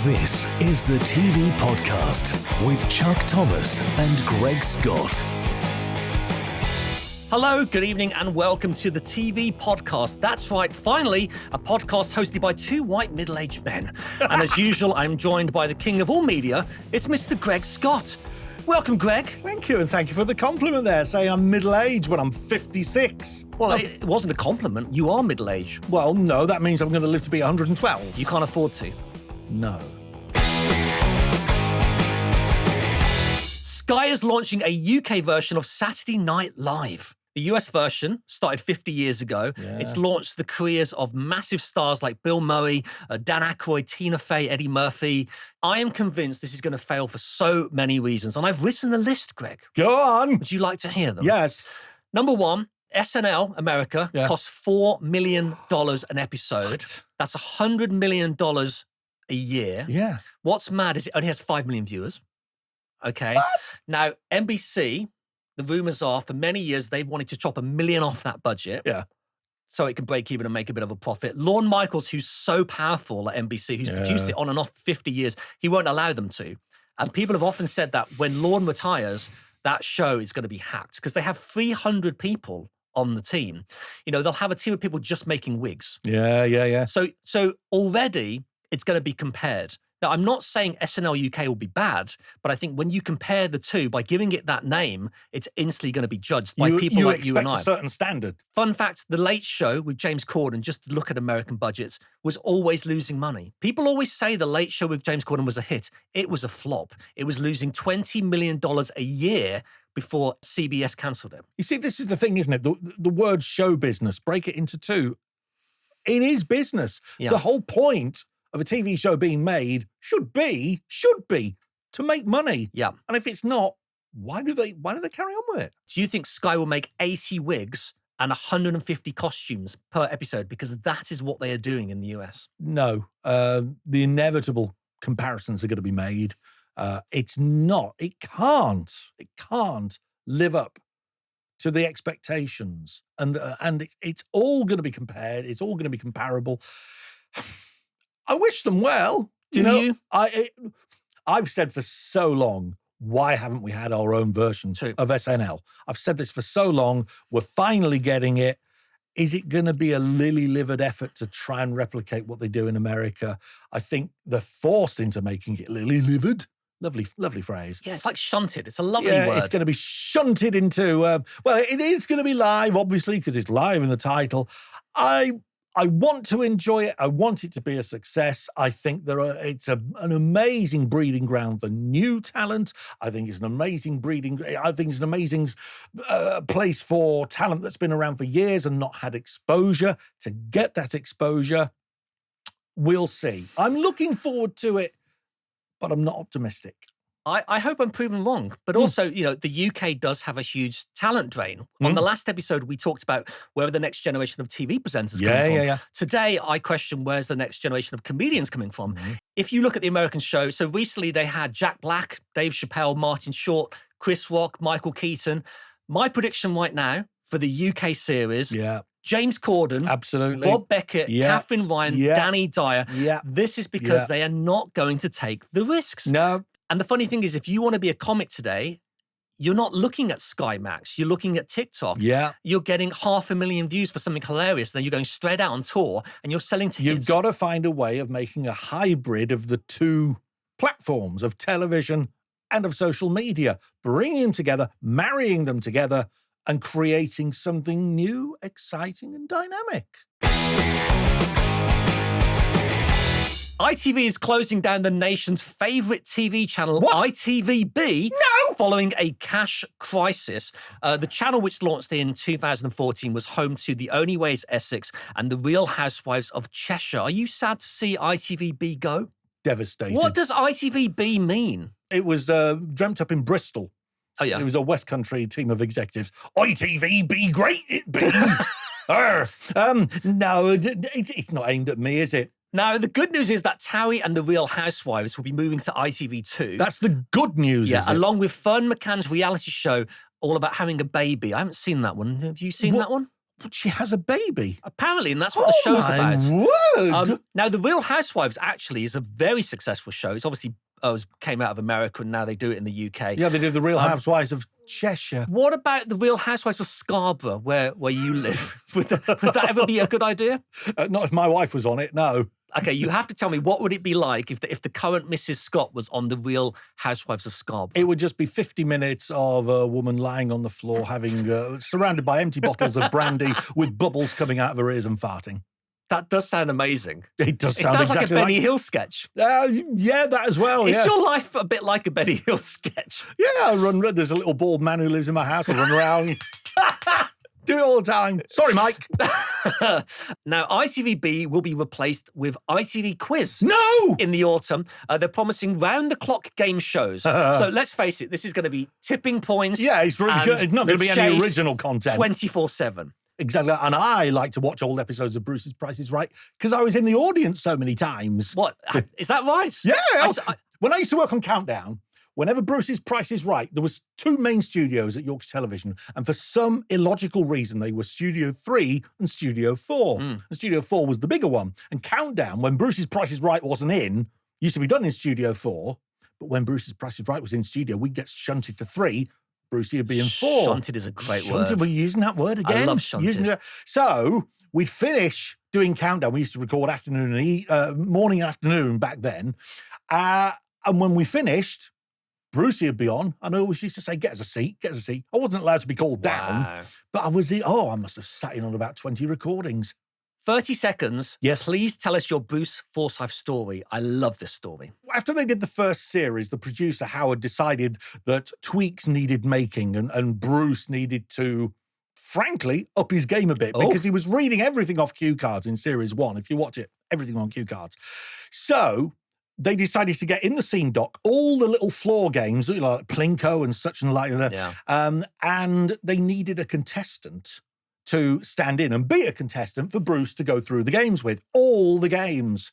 This is the TV Podcast with Chuck Thomas and Greg Scott. Hello, good evening, and welcome to the TV Podcast. That's right, finally, a podcast hosted by two white middle-aged men. And as usual, I'm joined by the king of all media. It's Mr. Greg Scott. Welcome, Greg. Thank you, and thank you for the compliment there, saying I'm middle-aged when I'm 56. Well, it wasn't a compliment. You are middle-aged. Well, no, that means I'm going to live to be 112. You can't afford to. No. Sky is launching a UK version of Saturday Night Live. The US version started 50 years ago. Yeah. It's launched the careers of massive stars like Bill Murray, Dan Aykroyd, Tina Fey, Eddie Murphy. I am convinced this is going to fail for so many reasons. And I've written the list, Greg. Go on. Would you like to hear them? Yes. Number one, SNL America costs $4 million an episode. What? That's $100 million a year. Yeah. What's mad is it only has 5 million viewers. Okay. What? Now, NBC, the rumors are for many years they've wanted to chop $1 million off that budget. Yeah. So it can break even and make a bit of a profit. Lorne Michaels, who's so powerful at NBC, who's produced it on and off 50 years, he won't allow them to. And people have often said that when Lorne retires, that show is going to be hacked because they have 300 people on the team. You know, they'll have a team of people just making wigs. Yeah. So already it's going to be compared. Now, I'm not saying SNL UK will be bad, but I think when you compare the two, by giving it that name, it's instantly going to be judged by people like you and I. You expect a certain standard. Fun fact, The Late Show with James Corden, just to look at American budgets, was always losing money. People always say The Late Show with James Corden was a hit. It was a flop. It was losing $20 million a year before CBS cancelled it. You see, this is the thing, isn't it? The word show business, break it into two. It is business. Yeah. The whole point of a TV show being made should be to make money. Yeah. And if it's not, why do they carry on with it? Do you think Sky will make 80 wigs and 150 costumes per episode? Because that is what they are doing in the US. No. The inevitable comparisons are going to be made. It can't live up to the expectations. And it's all going to be compared. It's all going to be comparable. I wish them well. Do you? I've said for so long, why haven't we had our own version of SNL? I've said this for so long. We're finally getting it. Is it going to be a lily-livered effort to try and replicate what they do in America? I think they're forced into making it lily-livered. Lovely phrase. Yeah, it's like shunted. It's a lovely word. It's going to be shunted into, it is going to be live, obviously, because it's live in the title. I want to enjoy it. I want it to be a success. I think it's an amazing breeding ground for new talent. I think it's an amazing place for talent that's been around for years and not had exposure. To get that exposure, we'll see. I'm looking forward to it, but I'm not optimistic. I hope I'm proven wrong. But also, you know, the UK does have a huge talent drain. On the last episode, we talked about where the next generation of TV presenters coming from. Yeah. Today, I question where's the next generation of comedians coming from. If you look at the American show, so recently they had Jack Black, Dave Chappelle, Martin Short, Chris Rock, Michael Keaton. My prediction right now for the UK series, James Corden, absolutely, Bob Beckett, Catherine Ryan, Danny Dyer. This is because they are not going to take the risks. No. And the funny thing is, if you want to be a comic today, you're not looking at Sky Max. You're looking at TikTok. Yeah. You're getting 500,000 views for something hilarious. Then you're going straight out on tour and you're selling tickets. You've got to find a way of making a hybrid of the two platforms, of television and of social media, bringing them together, marrying them together, and creating something new, exciting, and dynamic. ITV is closing down the nation's favourite TV channel, ITVBe, following a cash crisis. The channel, which launched in 2014, was home to The Only Way is Essex and The Real Housewives of Cheshire. Are you sad to see ITVBe go? Devastated. What does ITVBe mean? It was dreamt up in Bristol. Oh, yeah. It was a West Country team of executives. ITVBe, great it be. No, it's not aimed at me, is it? Now, the good news is that Towie and The Real Housewives will be moving to ITV2. That's the good news, yeah, is it? Along with Fern McCann's reality show all about having a baby. I haven't seen that one. Have you seen that one? But she has a baby. Apparently, and that's what the show's about. Word. Now, The Real Housewives actually is a very successful show. It's obviously came out of America, and now they do it in the UK. Yeah, they do The Real Housewives of Cheshire. What about The Real Housewives of Scarborough, where you live? would that ever be a good idea? Not if my wife was on it, no. Okay, you have to tell me, what would it be like if the current Mrs. Scott was on The Real Housewives of Scarborough? It would just be 50 minutes of a woman lying on the floor, having surrounded by empty bottles of brandy with bubbles coming out of her ears and farting. That does sound amazing. It does It sound sounds exactly like a Benny Hill sketch. Yeah, that as well. Is yeah. your life a bit like a Benny Hill sketch? Yeah, there's a little bald man who lives in my house. I run around. Do it all the time. Sorry, Mike. Now, ITVBe will be replaced with ITV Quiz. No! In the autumn. They're promising round-the-clock game shows. So let's face it, this is going to be tipping points. Yeah, it's really good. It's not going to be any original content. 24/7. Exactly. And I like to watch old episodes of Bruce's Price is Right because I was in the audience so many times. What? Is that right? Yeah. When I used to work on Countdown, whenever Bruce's Price is Right, there was two main studios at Yorkshire Television, and for some illogical reason, they were Studio 3 and Studio 4. And Studio 4 was the bigger one. And Countdown, when Bruce's Price is Right wasn't in, used to be done in Studio 4, but when Bruce's Price is Right was in studio, we'd get shunted to 3, Brucey would be in 4. Shunted is a great Shunted, word. we're using that word again. I love shunted. So we'd finish doing Countdown. We used to record afternoon and morning and afternoon back then. And when we finished, Brucey would be on, and I always used to say, get us a seat, get us a seat. I wasn't allowed to be called down, but I must have sat in on about 20 recordings. 30 seconds. Yes. Please tell us your Bruce Forsyth story. I love this story. After they did the first series, the producer, Howard, decided that tweaks needed making and Bruce needed to, frankly, up his game a bit because he was reading everything off cue cards in series 1. If you watch it, everything on cue cards. So they decided to get in the scene doc all the little floor games, like Plinko and such and like that. Yeah. And they needed a contestant to stand in and be a contestant for Bruce to go through the games with, all the games.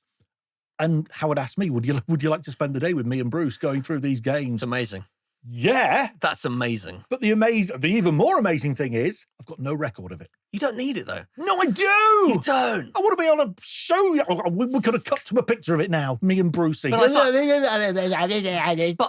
And Howard asked me, would you like to spend the day with me and Bruce going through these games? It's amazing. Yeah. That's amazing. But the even more amazing thing is, I've got no record of it. You don't need it, though. No, I do. You don't. I want to be on a show. We could have cut to a picture of it now, me and Brucey. But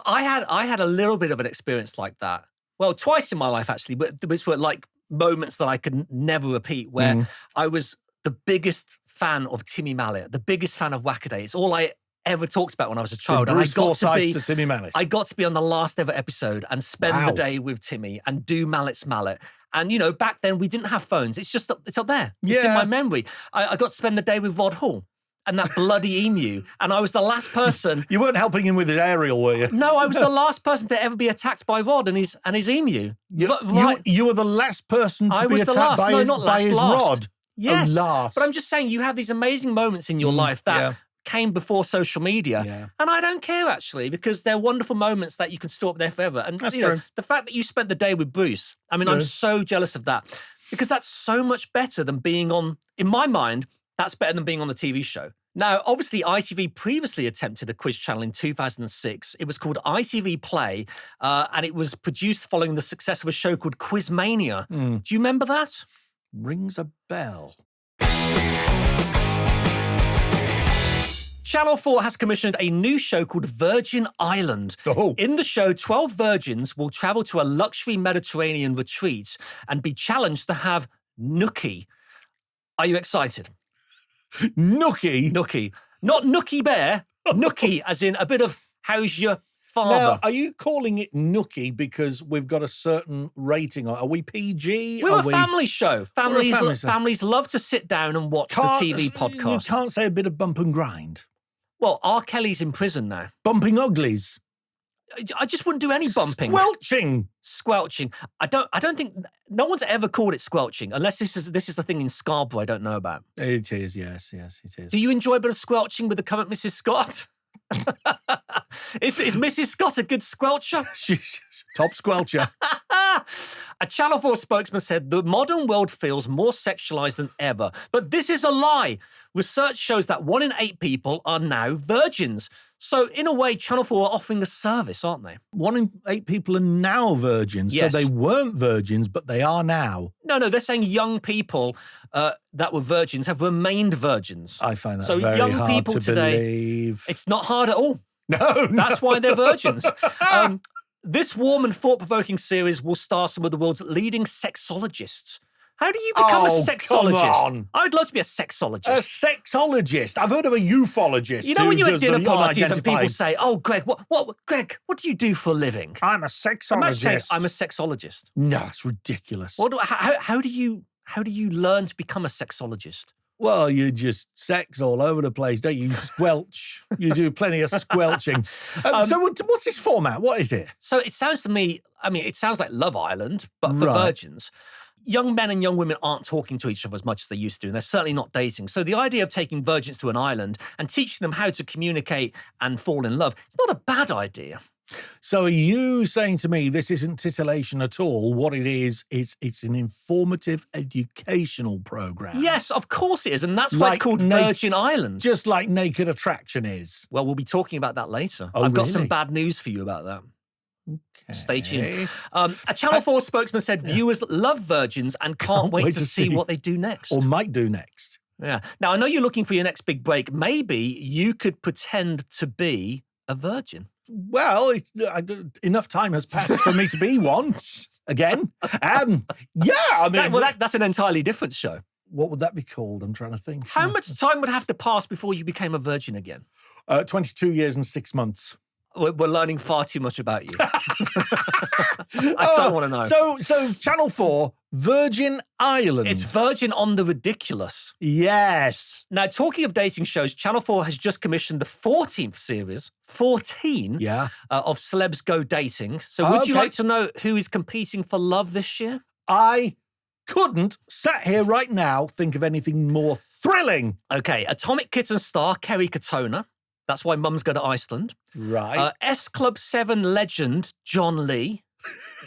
I had a little bit of an experience like that. Well, twice in my life, actually, but which were like moments that I could never repeat, where I was the biggest fan of Timmy Mallet, the biggest fan of Wackaday. It's all I ever talked about when I was a child. And I got to be on the last ever episode and spend the day with Timmy and do Mallet's Mallet. And, you know, back then we didn't have phones. It's just, it's up there. It's in my memory. I got to spend the day with Rod Hall and that bloody emu. And I was the last person. You weren't helping him with his aerial, were you? No, I was the last person to ever be attacked by Rod and his emu. You were the last person to be attacked by his rod. Yes. Last. But I'm just saying, you have these amazing moments in your life that came before social media. Yeah. And I don't care, actually, because they're wonderful moments that you can store up there forever. And That's you know, true. the fact that you spent the day with Bruce, I mean, I'm so jealous of that because that's so much better than being on, in my mind, that's better than being on the TV show. Now, obviously, ITV previously attempted a quiz channel in 2006. It was called ITV Play, and it was produced following the success of a show called Quizmania. Do you remember that? Rings a bell. Channel 4 has commissioned a new show called Virgin Island. Oh. In the show, 12 virgins will travel to a luxury Mediterranean retreat and be challenged to have nookie. Are you excited? Nookie? Nookie. Not Nookie Bear, nookie as in a bit of how's your father. Now, are you calling it nookie because we've got a certain rating? Are we PG? We're a family show. Families love to sit down and watch the TV podcast. You can't say a bit of bump and grind. Well, R. Kelly's in prison now. Bumping uglies. I just wouldn't do any bumping. Squelching. I don't think no one's ever called it squelching unless this is the thing in Scarborough I don't know about. It is, yes, it is. Do you enjoy a bit of squelching with the current Mrs. Scott? Is Mrs. Scott a good squelcher? She's top squelcher. A Channel 4 spokesman said the modern world feels more sexualized than ever. But this is a lie. Research shows that 1 in 8 people are now virgins. So in a way, Channel 4 are offering a service, aren't they? 1 in 8 people are now virgins. Yes. So they weren't virgins, but they are now. No, they're saying young people that were virgins have remained virgins. I find that so very young hard people to today, believe. It's not hard at all. No. That's why they're virgins. This warm and thought-provoking series will star some of the world's leading sexologists. How do you become a sexologist? Come on. I'd love to be a sexologist. A sexologist. I've heard of a ufologist. You know when you're at does dinner the parties and people unidentified. say, "Oh, Greg, Greg, what do you do for a living?" I'm a Imagine sexologist. saying, "I'm a sexologist." No, it's ridiculous. How do you learn to become a sexologist? Well, you just sex all over the place, don't you? You squelch. You do plenty of squelching. So what's this format? What is it? So it sounds to me, it sounds like Love Island, but for Right. virgins. Young men and young women aren't talking to each other as much as they used to, and they're certainly not dating. So the idea of taking virgins to an island and teaching them how to communicate and fall in love, it's not a bad idea. So are you saying to me this isn't titillation at all? What it is it's an informative educational program. Yes, of course it is, and that's why it's Like called Virgin Island. Just like Naked Attraction is. Well, we'll be talking about that later. Oh, I've got some really? bad news for you about that. Stay tuned. Okay. A Channel 4 spokesman said viewers love virgins and can't wait to see what they do next. Or might do next. Yeah. Now, I know you're looking for your next big break. Maybe you could pretend to be a virgin. Well, enough time has passed for me to be one again. That's an entirely different show. What would that be called? I'm trying to think. How much time would have to pass before you became a virgin again? 22 years and 6 months. We're learning far too much about you. I don't want to know. So Channel 4, Virgin Island. It's Virgin on the Ridiculous. Yes. Now, talking of dating shows, Channel 4 has just commissioned the 14th series, 14, of Celebs Go Dating. So would you like to know who is competing for love this year? I couldn't, sat here right now, think of anything more thrilling. Okay, Atomic Kitten star Kerry Katona. That's why mums go to Iceland. Right. S Club 7 legend John Lee.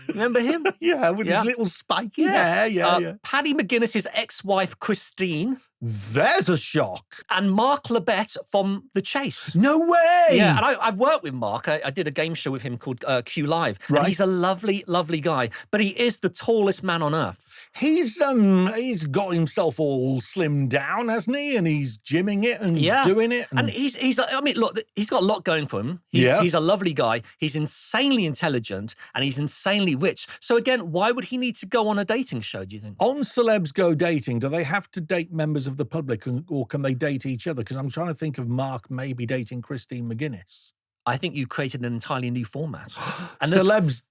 Remember him? Yeah, with his little spiky hair. Yeah. Paddy McGuinness's ex-wife Christine. There's a shock. And Mark Labette from The Chase. No way. Yeah, and I've worked with Mark. I did a game show with him called Q Live. Right. And he's a lovely, lovely guy. But he is the tallest man on earth. He's got himself all slimmed down, hasn't he? And he's gymming it and doing it. And he's look, he's got a lot going for him. He's a lovely guy. He's insanely intelligent and he's insanely rich. So again, why would he need to go on a dating show, do you think? On Celebs Go Dating, do they have to date members of the public or can they date each other? Because I'm trying to think of Mark maybe dating Christine McGuinness. I think you created an entirely new format. And celebs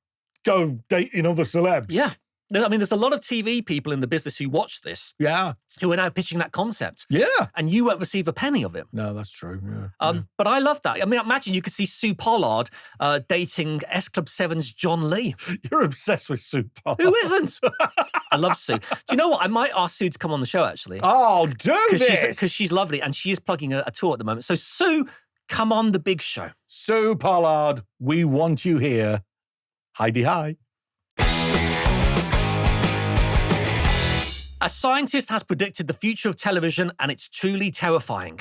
go dating other celebs. Yeah. I mean, there's a lot of TV people in the business who watch this. Yeah. Who are now pitching that concept. Yeah. And you won't receive a penny of it. No, that's true. Yeah. But I love that. I mean, imagine you could see Sue Pollard dating S Club 7's John Lee. You're obsessed with Sue Pollard. Who isn't? I love Sue. Do you know what? I might ask Sue to come on the show, actually. Oh, do this. Because she's lovely and she is plugging a tour at the moment. So, Sue, come on the big show. Sue Pollard, we want you here. Heidi hi. A scientist has predicted the future of television, and it's truly terrifying.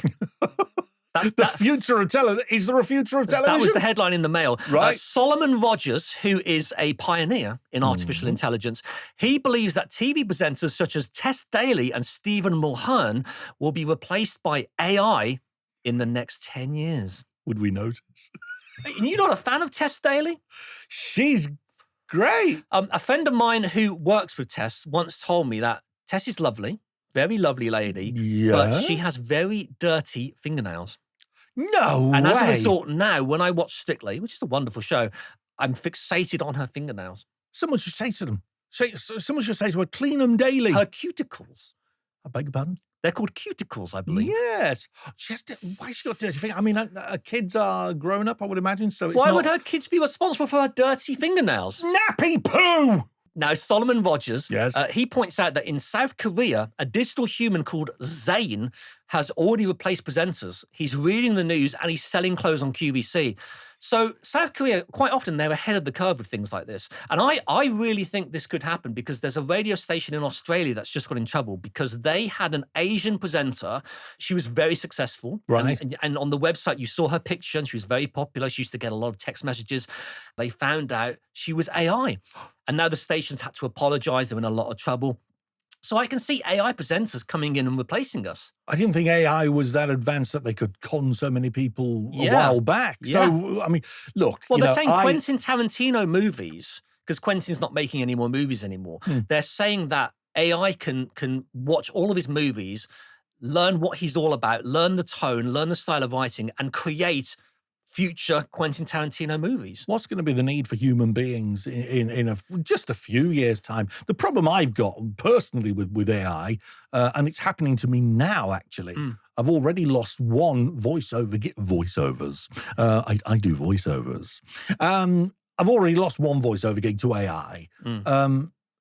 The future of television? Is there a future of television? That was the headline in the Mail. Right. Solomon Rogers, who is a pioneer in artificial intelligence, he believes that TV presenters such as Tess Daly and Stephen Mulhern will be replaced by AI in the next 10 years. Would we notice? You're not a fan of Tess Daly? She's great. A friend of mine who works with Tess once told me that Tess is lovely, very lovely lady, but she has very dirty fingernails. No And way. as a result, now when I watch Strictly, which is a wonderful show, I'm fixated on her fingernails. Someone should say to them, someone should say to her, clean them daily. Her cuticles. I beg your pardon? They're called cuticles, I believe. Yes. Why has she got dirty fingers? I mean, her kids are grown up, I would imagine, so it's Why would her kids be responsible for her dirty fingernails? Nappy poo! Now, Solomon Rogers, Yes. He points out that in South Korea, a digital human called Zayn has already replaced presenters. He's reading the news and he's selling clothes on QVC. So South Korea, quite often, they're ahead of the curve with things like this. And I really think this could happen because there's a radio station in Australia that's just got in trouble because they had an Asian presenter. She was very successful. Right. And on the website, you saw her picture and she was very popular. She used to get a lot of text messages. They found out she was AI. And now the stations had to apologize. They're in a lot of trouble. So I can see AI presenters coming in and replacing us. I didn't think AI was that advanced that they could con so many people a while back. Yeah. So, I mean, look. Well, they're saying Quentin Tarantino movies, because Quentin's not making any more movies anymore. They're saying that AI can watch all of his movies, learn what he's all about, learn the tone, learn the style of writing, and create future Quentin Tarantino movies. What's going to be the need for human beings in just a few years' time? The problem I've got personally with AI, and it's happening to me now, actually, I've already lost one voiceovers. I do voiceovers. I've already lost one voiceover gig to AI.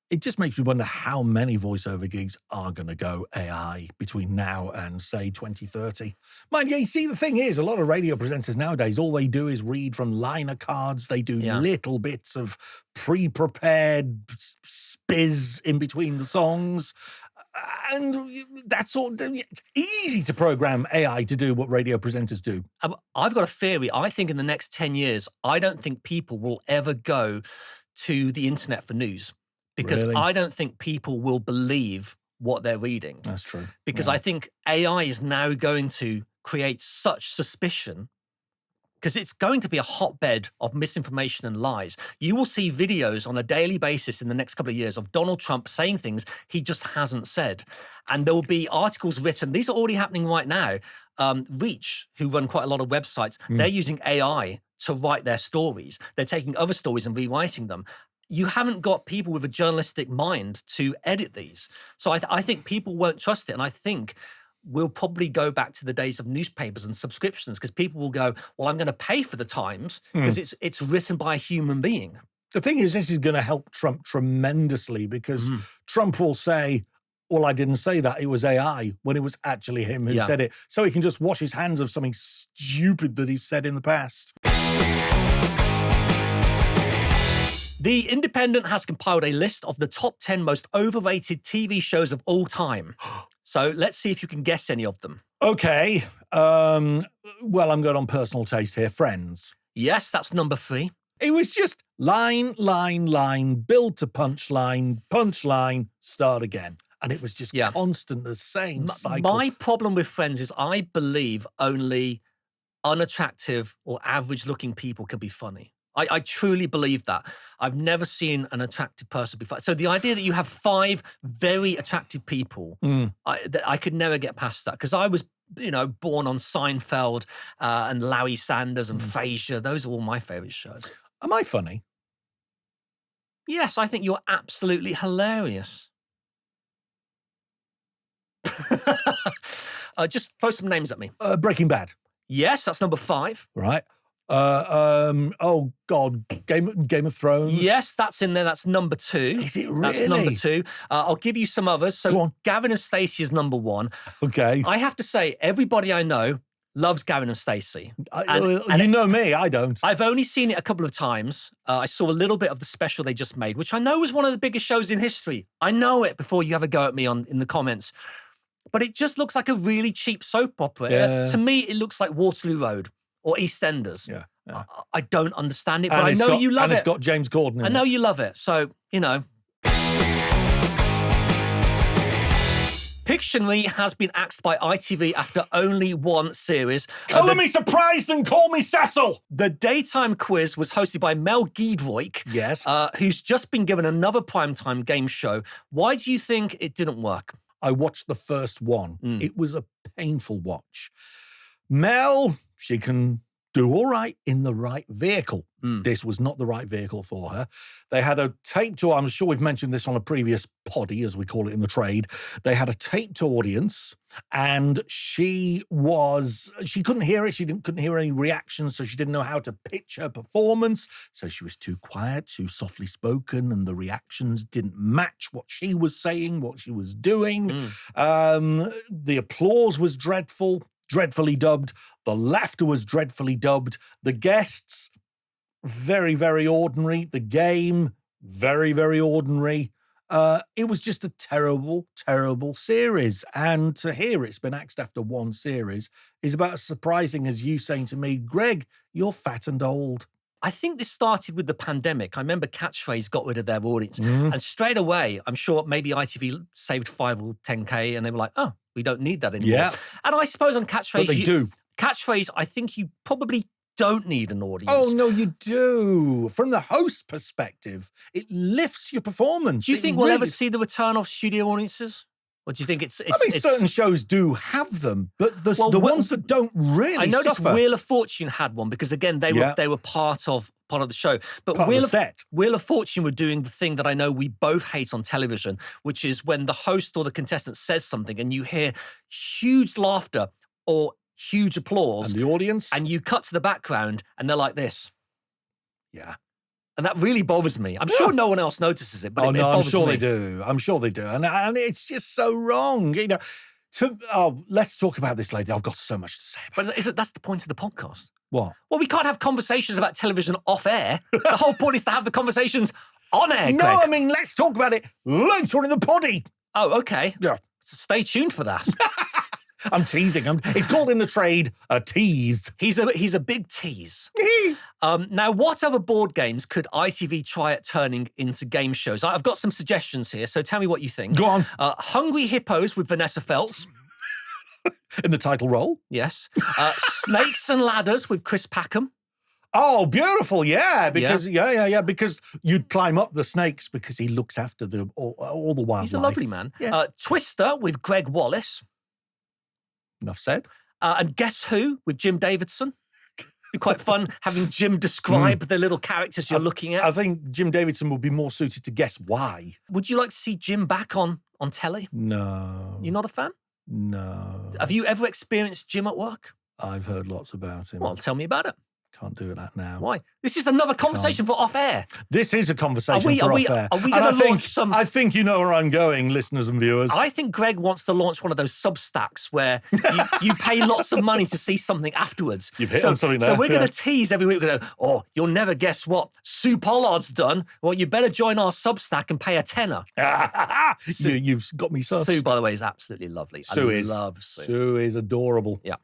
It just makes me wonder how many voiceover gigs are going to go AI between now and, say, 2030. Mind you, see, the thing is, a lot of radio presenters nowadays, all they do is read from liner cards. They do little bits of pre-prepared spiz in between the songs. And that's all. It's easy to program AI to do what radio presenters do. I've got a theory. I think in the next 10 years, I don't think people will ever go to the internet for news. Because Really? I don't think people will believe what they're reading. That's true. Because I think AI is now going to create such suspicion because it's going to be a hotbed of misinformation and lies. You will see videos on a daily basis in the next couple of years of Donald Trump saying things he just hasn't said. And there will be articles written. These are already happening right now. Reach, who run quite a lot of websites, they're using AI to write their stories. They're taking other stories and rewriting them. You haven't got people with a journalistic mind to edit these. So I think people won't trust it. And I think we'll probably go back to the days of newspapers and subscriptions because people will go, well, I'm going to pay for the Times because it's written by a human being. The thing is, this is going to help Trump tremendously because Trump will say, well, I didn't say that. It was AI when it was actually him who said it. So he can just wash his hands of something stupid that he said in the past. The Independent has compiled a list of the top 10 most overrated TV shows of all time. So let's see if you can guess any of them. Okay. Well, I'm going on personal taste here. Friends. Yes, that's number 3. It was just line, build to punchline, start again. And it was just constant, the same cycle. My problem with Friends is I believe only unattractive or average-looking people can be funny. I truly believe that. I've never seen an attractive person before. So the idea that you have 5 very attractive people, I could never get past that because I was, born on Seinfeld and Larry Sanders and Frasier. Those are all my favorite shows. Am I funny? Yes, I think you're absolutely hilarious. Just throw some names at me. Breaking Bad. Yes, that's number 5. Right. Oh God, Game of Thrones. Yes, that's in there. That's number 2. Is it really? That's number 2. I'll give you some others. Go So on. Gavin and Stacey is number 1. Okay. I have to say, everybody I know loves Gavin and Stacey. You know me, I don't. I've only seen it a couple of times. I saw a little bit of the special they just made, which I know was one of the biggest shows in history. I know it before you have a go at me in the comments. But it just looks like a really cheap soap opera. Yeah. To me, it looks like Waterloo Road or EastEnders. Yeah. I don't understand it, but I know you love it. And it's got James Corden in it. I know you love it. So, Pictionary has been axed by ITV after only one series. Colour me surprised and call me Cecil. The daytime quiz was hosted by Mel Giedroyc, Yes. who's just been given another primetime game show. Why do you think it didn't work? I watched the first one. It was a painful watch. Mel, she can do all right in the right vehicle. This was not the right vehicle for her. They had a taped to, I'm sure we've mentioned this on a previous poddy, as we call it in the trade. They had a taped audience and she couldn't hear it. She couldn't hear any reactions, so she didn't know how to pitch her performance. So she was too quiet, too softly spoken, and the reactions didn't match what she was saying, what she was doing. The applause was dreadful. dreadfully dubbed. The laughter was dreadfully dubbed. The guests, very, very ordinary. The game, very, very ordinary. It was just a terrible, terrible series. And to hear it's been axed after one series is about as surprising as you saying to me, Greg, you're fat and old. I think this started with the pandemic. I remember Catchphrase got rid of their audience. And straight away, I'm sure maybe ITV saved 5 or 10K and they were like, oh, we don't need that anymore. Yeah. And I suppose on Catchphrase, But they do. Catchphrase, I think you probably don't need an audience. Oh, no, you do. From the host perspective, it lifts your performance. Do you think we'll ever see the return of studio audiences? Or do you think it's certain shows do have them, but the ones that don't really I noticed suffer. Wheel of Fortune had one because, again, they were part of the show. But Wheel of Fortune were doing the thing that I know we both hate on television, which is when the host or the contestant says something and you hear huge laughter or huge applause. And the audience? And you cut to the background and they're like this. Yeah. And that really bothers me. I'm sure no one else notices it, but it bothers me. I'm sure they do. I'm sure they do. And it's just so wrong. You know, let's talk about this later. I've got so much to say about it. But that's the point of the podcast. What? Well, we can't have conversations about television off air. The whole point is to have the conversations on air, No, Greg. I mean, let's talk about it later in the poddy. Oh, okay. Yeah. So stay tuned for that. I'm teasing. It's called in the trade a tease. He's a big tease. Now, what other board games could ITV try at turning into game shows? I've got some suggestions here, so tell me what you think. Go on. Hungry Hippos with Vanessa Feltz. In the title role? Yes. Snakes and Ladders with Chris Packham. Oh, beautiful. Yeah, because because you'd climb up the snakes because he looks after all the wildlife. He's a lovely man. Yes. Twister with Greg Wallace. Enough said. And Guess Who with Jim Davidson. Be quite fun having Jim describe the little characters you're looking at. I think Jim Davidson would be more suited to Guess Why. Would you like to see Jim back on telly? No. You're not a fan? No. Have you ever experienced Jim at work? I've heard lots about him. Well, tell me about it. Can't do that now. Why? This is another conversation for off air. This is a conversation for off air. Are we going to launch some? I think you know where I'm going, listeners and viewers. I think Greg wants to launch one of those Substacks where you pay lots of money to see something afterwards. You've hit on something there. So we're going to tease every week. We're going to go, oh, you'll never guess what Sue Pollard's done. Well, you better join our Substack and pay a tenner. You've got me sussed. Sue, by the way, is absolutely lovely. I love Sue. Sue is adorable. Yeah.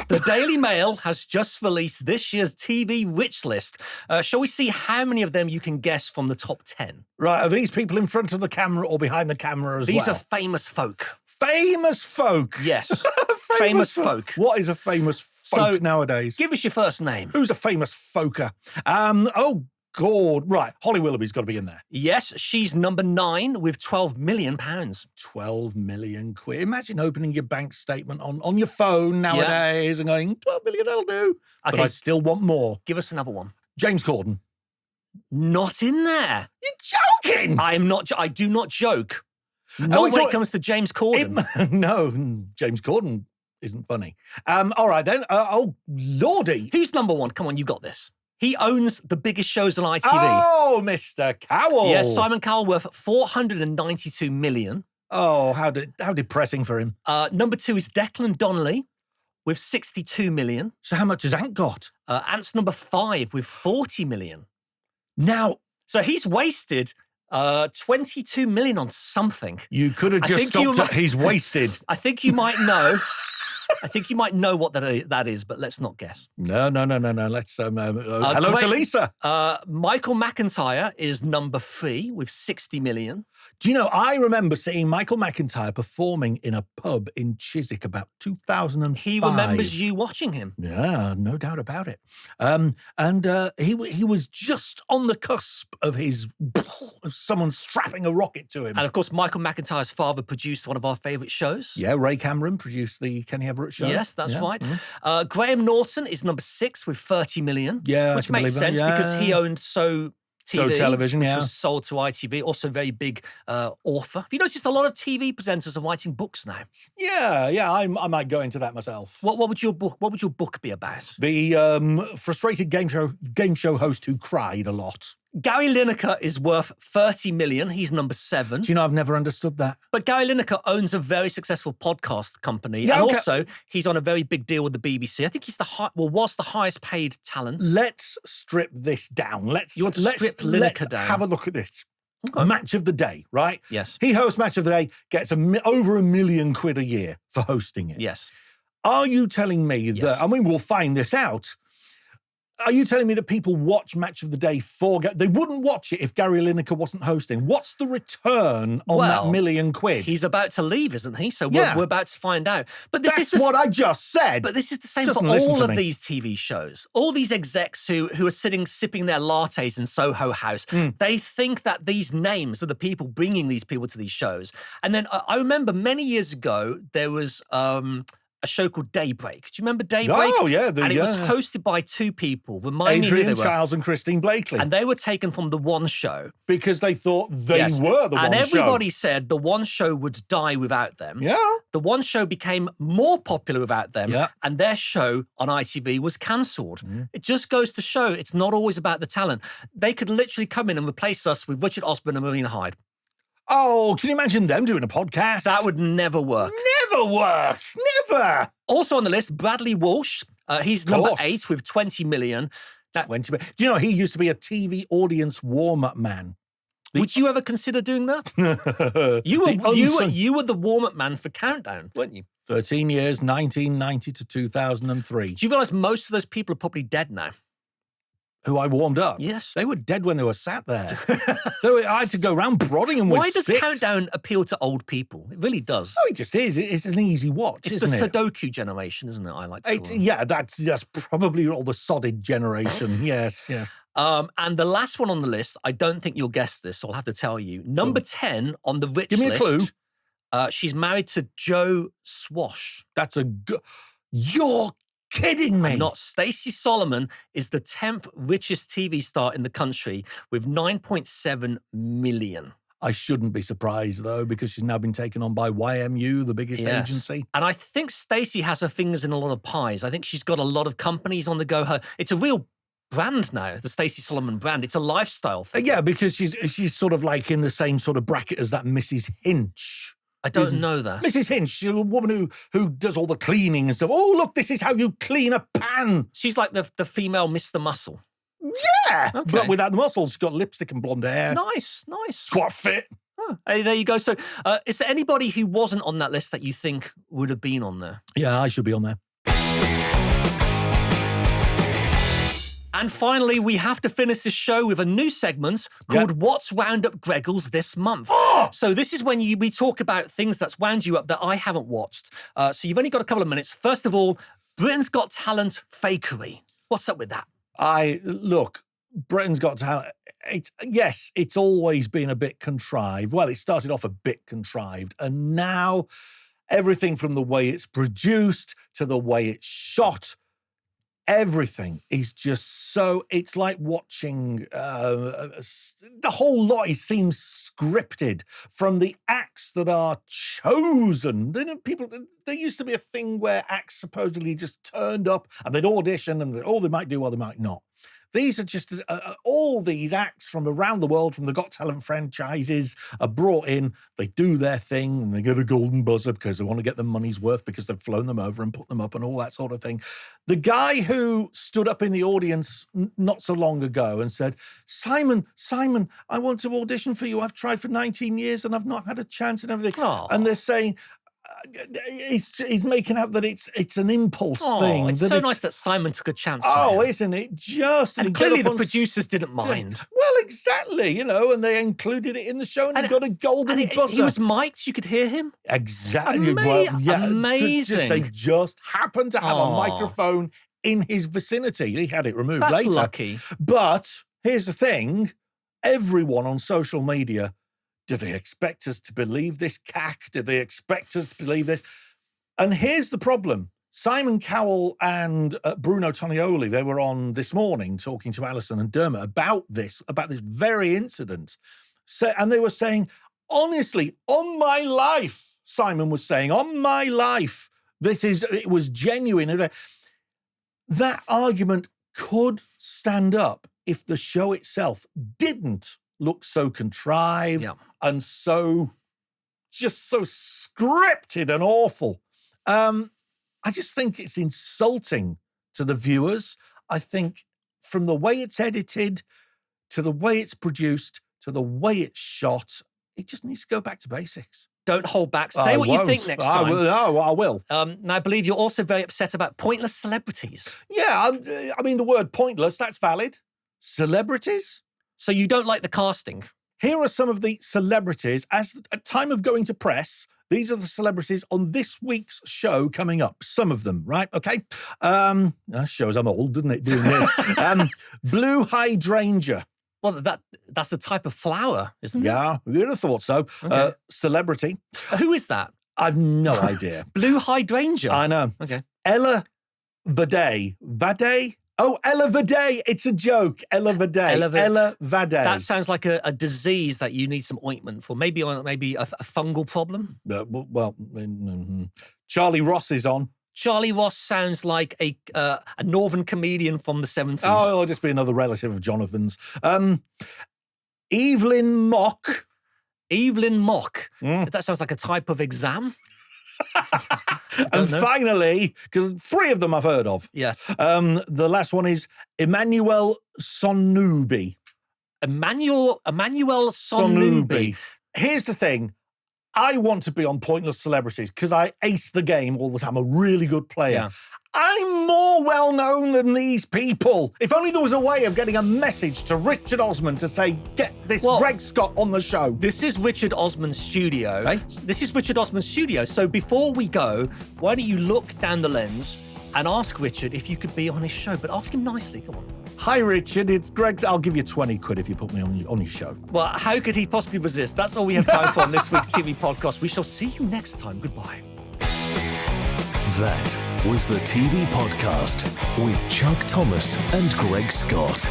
The Daily Mail has just released this year's TV Rich List. Shall we see how many of them you can guess from the top 10? Right, are these people in front of the camera or behind the camera as well? These are famous folk. Famous folk? Yes. famous folk. What is a famous folk nowadays? Give us your first name. Who's a famous folker? Oh, God. Right, Holly Willoughby's got to be in there. Yes, she's number 9 with £12 million. 12 million quid. Imagine opening your bank statement on your phone nowadays and going, 12 million, that'll do. Okay. But I still want more. Give us another one. James Corden. Not in there. You're joking. I do not joke. Not when it comes to James Corden. No, James Corden isn't funny. All right then. Oh, Lordy. Who's number 1? Come on, you got this. He owns the biggest shows on ITV. Oh, Mr. Cowell. Yes, Simon Cowell worth $492 million. Oh, how depressing for him. Number 2 is Declan Donnelly with $62 million. So how much has Ant got? Ant's number 5 with $40 million. Now, so he's wasted $22 million on something. You could have just stopped at he's wasted. I think you might know. I think you might know what that is, but let's not guess. No. Let's hello to Lisa. Michael McIntyre is number 3 with $60 million. Do you know, I remember seeing Michael McIntyre performing in a pub in Chiswick about 2005. He remembers you watching him. Yeah, no doubt about it. He was just on the cusp of someone strapping a rocket to him. And of course, Michael McIntyre's father produced one of our favourite shows. Yeah, Ray Cameron produced the Kenny Everett show. Yes, that's right. Mm-hmm. Graham Norton is number 6 with $30 million. Yeah, which makes sense because he owned TV, Television, which was sold to ITV. Also, very big author. Have you noticed a lot of TV presenters are writing books now? Yeah. I might go into that myself. What would your book be about? The frustrated game show host who cried a lot. Gary Lineker is worth 30 million. He's number 7. Do you know, I've never understood that. But Gary Lineker owns a very successful podcast company. Yeah, and okay. also, he's on a very big deal with the BBC. I think he's was the highest paid talent. Let's strip this down. Let's strip Lineker down? Have a look at this. Match of the day, right? Yes. He hosts Match of the Day, gets over £1 million a year for hosting it. Yes. Are you telling me that, I mean, we'll find this out. Are you telling me that people watch Match of the Day they wouldn't watch it if Gary Lineker wasn't hosting? What's the return on that £1 million? He's about to leave, isn't he? So we're about to find out. But That's what I just said. But this is the same for all of these TV shows. All these execs who are sitting, sipping their lattes in Soho House, they think that these names are the people bringing these people to these shows. And then I remember many years ago, there was a show called Daybreak. Do you remember Daybreak? Oh, yeah. And it was hosted by 2 people. Remind me who Adrian they were. Chiles and Christine Blakely. And they were taken from the One Show. Because they thought they were the One Show. And everybody said the One Show would die without them. Yeah. The One Show became more popular without them. Yeah. And their show on ITV was cancelled. It just goes to show it's not always about the talent. They could literally come in and replace us with Richard Osborne and Marina Hyde. Oh, can you imagine them doing a podcast? That would never work. Never work. Never. Also on the list, Bradley Walsh. He's number 8 with 20 million. Do you know, he used to be a TV audience warm-up man. Would you ever consider doing that? You were the warm-up man for Countdown, weren't you? 13 years, 1990 to 2003. Do you realise most of those people are probably dead now? Who I warmed up? Yes. They were dead when they were sat there. I had to go around prodding them with Why does sticks. Countdown appeal to old people? It really does. Oh, it just is. It's an easy watch, It's isn't the it? Sudoku generation, isn't it? I like to call them. Yeah, that's probably all the sodded generation. Yes, yeah. And the last one on the list, I don't think you'll guess this, so I'll have to tell you. Number 10 on the rich list. Give me a clue. She's married to Joe Swash. That's a good... You're kidding me. Not Stacey Solomon is the 10th richest TV star in the country with 9.7 million. I shouldn't be surprised, though, because she's now been taken on by YMU, the biggest agency. And I think Stacey has her fingers in a lot of pies. I think she's got a lot of companies on the go. It's a real brand now, the Stacey Solomon brand. It's a lifestyle thing. Yeah, because she's sort of like in the same sort of bracket as that Mrs. Hinch. I don't know that. Mrs. Hinch, she's a woman who does all the cleaning and stuff. Oh, look, this is how you clean a pan. She's like the female Mr. Muscle. Yeah, okay. But without the muscles. She's got lipstick and blonde hair. Nice. Squat fit. Oh, hey, there you go. So is there anybody who wasn't on that list that you think would have been on there? Yeah, I should be on there. And finally, we have to finish this show with a new segment called What's Wound Up Greggles This Month. Oh! So this is when we talk about things that's wound you up that I haven't watched. So you've only got a couple of minutes. First of all, Britain's Got Talent fakery. What's up with that? Look, Britain's Got Talent. It's always been a bit contrived. Well, it started off a bit contrived, and now everything from the way it's produced to the way it's shot, everything is just so, it's like watching, the whole lot seems scripted from the acts that are chosen. There used to be a thing where acts supposedly just turned up and they'd audition and they might do or they might not. These are just all these acts from around the world, from the Got Talent franchises, are brought in. They do their thing and they get a golden buzzer because they want to get their money's worth because they've flown them over and put them up and all that sort of thing. The guy who stood up in the audience not so long ago and said, Simon, I want to audition for you. I've tried for 19 years and I've not had a chance and everything. Aww. And they're saying, he's making out that it's an impulse thing. It's so nice that Simon took a chance. Isn't it? Just and clearly the producers didn't mind. Well, exactly, and they included it in the show and he got a golden buzzer. He was mic'd, you could hear him. Exactly. Amazing. They just happened to have a microphone in his vicinity. He had it removed later. That's lucky. But here's the thing: everyone on social media. Do they expect us to believe this cack? Do they expect us to believe this? And here's the problem. Simon Cowell and Bruno Tonioli, they were on this morning talking to Alison and Dermot about this very incident. And they were saying, honestly, on my life, Simon was saying, on my life, it was genuine. That argument could stand up if the show itself didn't look so contrived and so scripted and awful. I just think it's insulting to the viewers. I think from the way it's edited, to the way it's produced, to the way it's shot, it just needs to go back to basics. Don't hold back. Say what you think next time. I will. Now, I believe you're also very upset about pointless celebrities. Yeah, I mean, the word pointless, that's valid. Celebrities? So you don't like the casting? Here are some of the celebrities. At time of going to press, these are the celebrities on this week's show coming up. Some of them, right? Okay. That shows I'm old, doesn't it, doing this? Blue hydrangea. Well, that's a type of flower, isn't it? Yeah, you'd have thought so. Okay. Celebrity. Who is that? I've no idea. Blue hydrangea? I know. Okay. Ella Vade. Vade? Oh, Ella Vade. It's a joke. Ella Vade. Ella Vade. That sounds like a disease that you need some ointment for. Maybe a fungal problem? Charlie Ross is on. Charlie Ross sounds like a northern comedian from the 70s. Oh, it'll just be another relative of Jonathan's. Evelyn Mock. Evelyn Mock. That sounds like a type of exam. And finally, because 3 of them I've heard of. Yes. The last one is Emmanuel Sonubi. Emmanuel Sonubi. Here's the thing. I want to be on Pointless Celebrities because I ace the game all the time. I'm a really good player. Yeah. I'm more well-known than these people. If only there was a way of getting a message to Richard Osman to say, get this Greg Scott on the show. This is Richard Osman's studio. Hey? This is Richard Osman's studio. So before we go, why don't you look down the lens and ask Richard if you could be on his show, but ask him nicely. Come on. Hi, Richard. It's Greg. I'll give you 20 quid if you put me on your show. Well, how could he possibly resist? That's all we have time for on this week's TV podcast. We shall see you next time. Goodbye. That was the TV podcast with Chuck Thomas and Greg Scott.